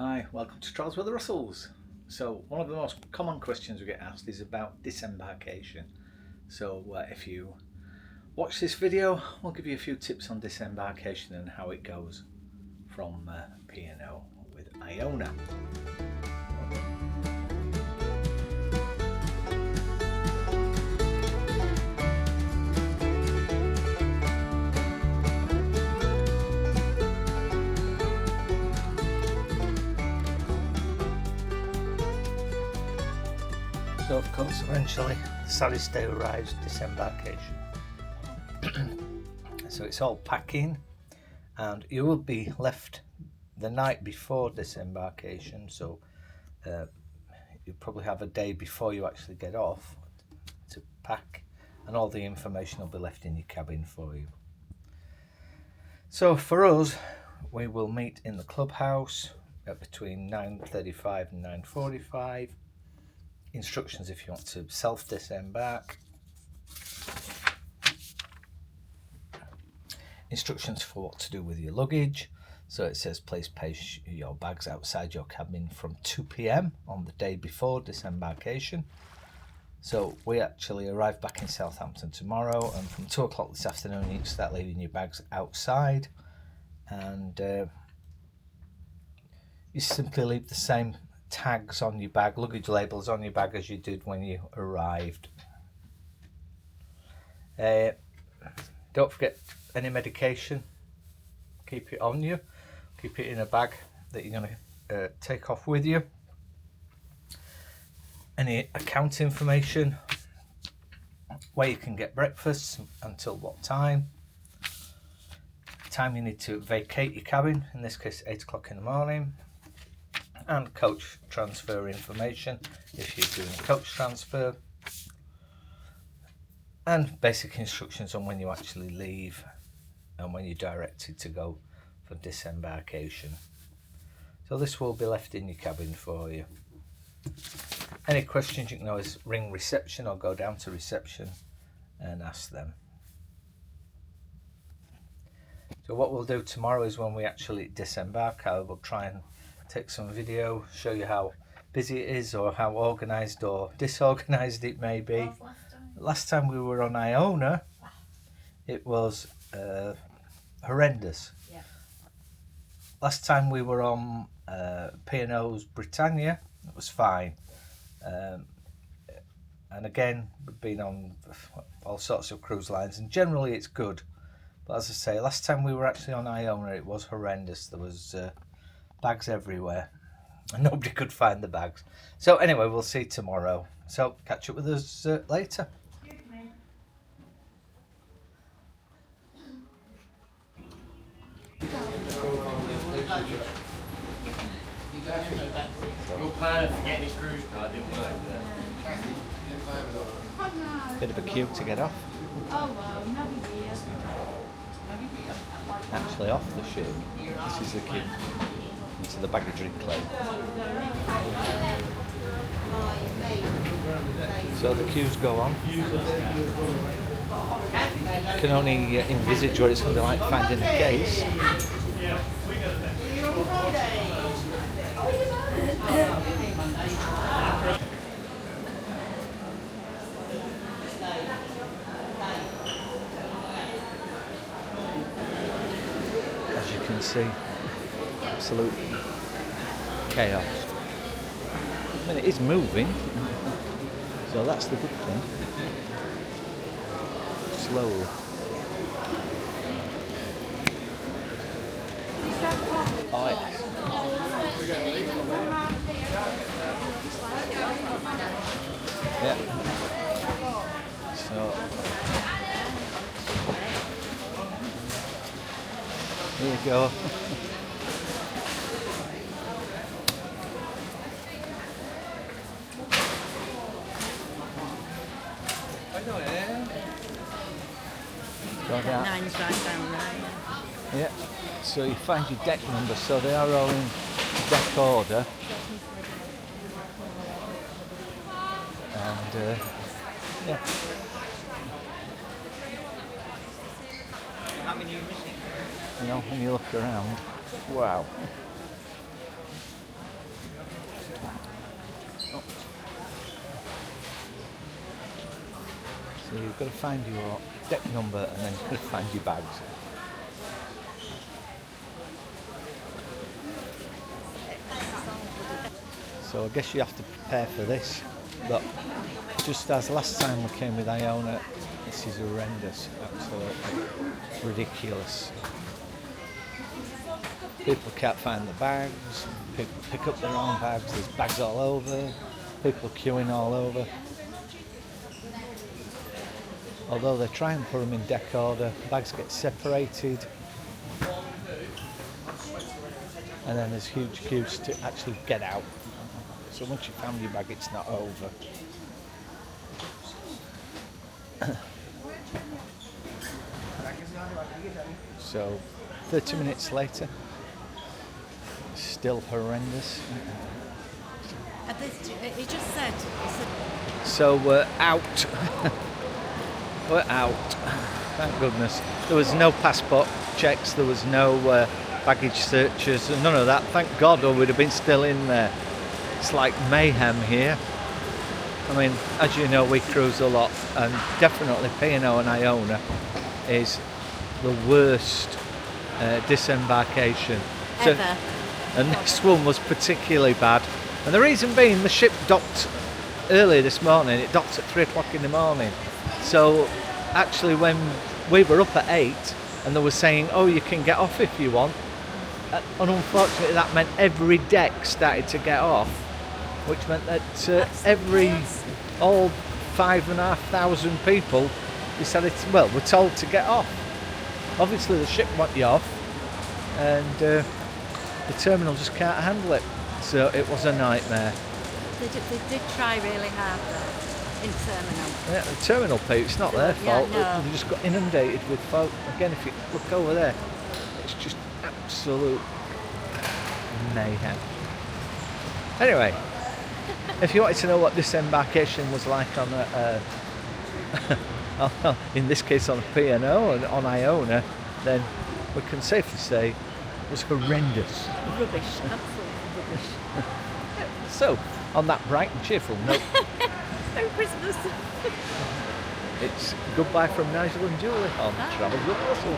Hi, welcome to Trials with the Russells. So one of the most common questions we get asked is about disembarkation. So if you watch this video, we'll give you a few tips on disembarkation and how it goes from P&O with Iona. So of course, eventually the saddest day arrives, disembarkation. So it's all packing, and you will be left the night before disembarkation, so you probably have a day before you actually get off to pack, and all the information will be left in your cabin for you. So for us, we will meet in the clubhouse at between 9:35 and 9:45. Instructions if you want to self-disembark. Instructions for what to do with your luggage. So it says please place your bags outside your cabin from 2 p.m. on the day before disembarkation. So we actually arrive back in Southampton tomorrow, and from 2 o'clock this afternoon you can start leaving your bags outside, and you simply leave the same tags on your bag, luggage labels on your bag as you did when you arrived. Don't forget any medication, keep it on you, keep it in a bag that you're going to take off with you. Any account information, where you can get breakfast, until what time you need to vacate your cabin, in this case 8 o'clock in the morning, and coach transfer information if you're doing a coach transfer, and basic instructions on when you actually leave and when you're directed to go for disembarkation. So this will be left in your cabin for you. Any questions you can always ring reception or go down to reception and ask them. So what we'll do tomorrow is when we actually disembark, I will try and take some video, show you how busy it is or how organised or disorganised it may be. Last time we were on Iona, it was horrendous. Yeah. Last time we were on P&O's Britannia, it was fine. And again, we've been on all sorts of cruise lines, and generally it's good. But as I say, last time we were actually on Iona, it was horrendous. There was bags everywhere, and nobody could find the bags. So anyway, we'll see tomorrow. So catch up with us later. Your plan for getting his cruise card didn't work. Bit of a queue to get off. Actually off the ship. This is the queue into the baggage claim. So the queues go on. You can only envisage what it's going to be like finding a case. As you can see, absolute chaos. I mean, it is moving, so that's the good thing. Slowly. Oh, yes. Yeah. So here you go. Nine's right down there. Yeah. So you find your deck numbers, so they are all in deck order. And yeah. How many are you missing? You know, when you look around, wow. So you've got to find your deck number and then you've got to find your bags. So I guess you have to prepare for this, but just as last time we came with Iona, this is horrendous, absolutely ridiculous. People can't find the bags, people pick up the wrong bags, there's bags all over, people queuing all over. Although they try and put them in deck order, bags get separated, and then there's huge queues to actually get out. So once you found your bag, it's not over. So 30 minutes later, still horrendous. He just said. So we're out. We're out. Thank goodness. There was no passport checks, there was no baggage searches, none of that. Thank God, or we'd have been still in there. It's like mayhem here. I mean, as you know, we cruise a lot, and definitely P&O and Iona is the worst disembarkation. Ever. And this one was particularly bad. And the reason being, the ship docked early this morning. It docked at 3 o'clock in the morning. So actually when we were up at 8 and they were saying, oh, you can get off if you want, and unfortunately that meant every deck started to get off, which meant that all 5,500 people decided to, well, were told to get off. Obviously the ship want you off, and the terminal just can't handle it. So it was a nightmare. They did try really hard though, in terminal. Yeah, the terminal people, it's not their fault. No. They just got inundated with folk. Again, if you look over there, it's just absolute mayhem. Anyway, if you wanted to know what disembarkation was like on in this case on a P&O and on Iona, then we can safely say it was horrendous. Rubbish, absolute rubbish. So, on that bright and cheerful note, Merry Christmas. it's goodbye from Nigel and Julie on Travel with Russell.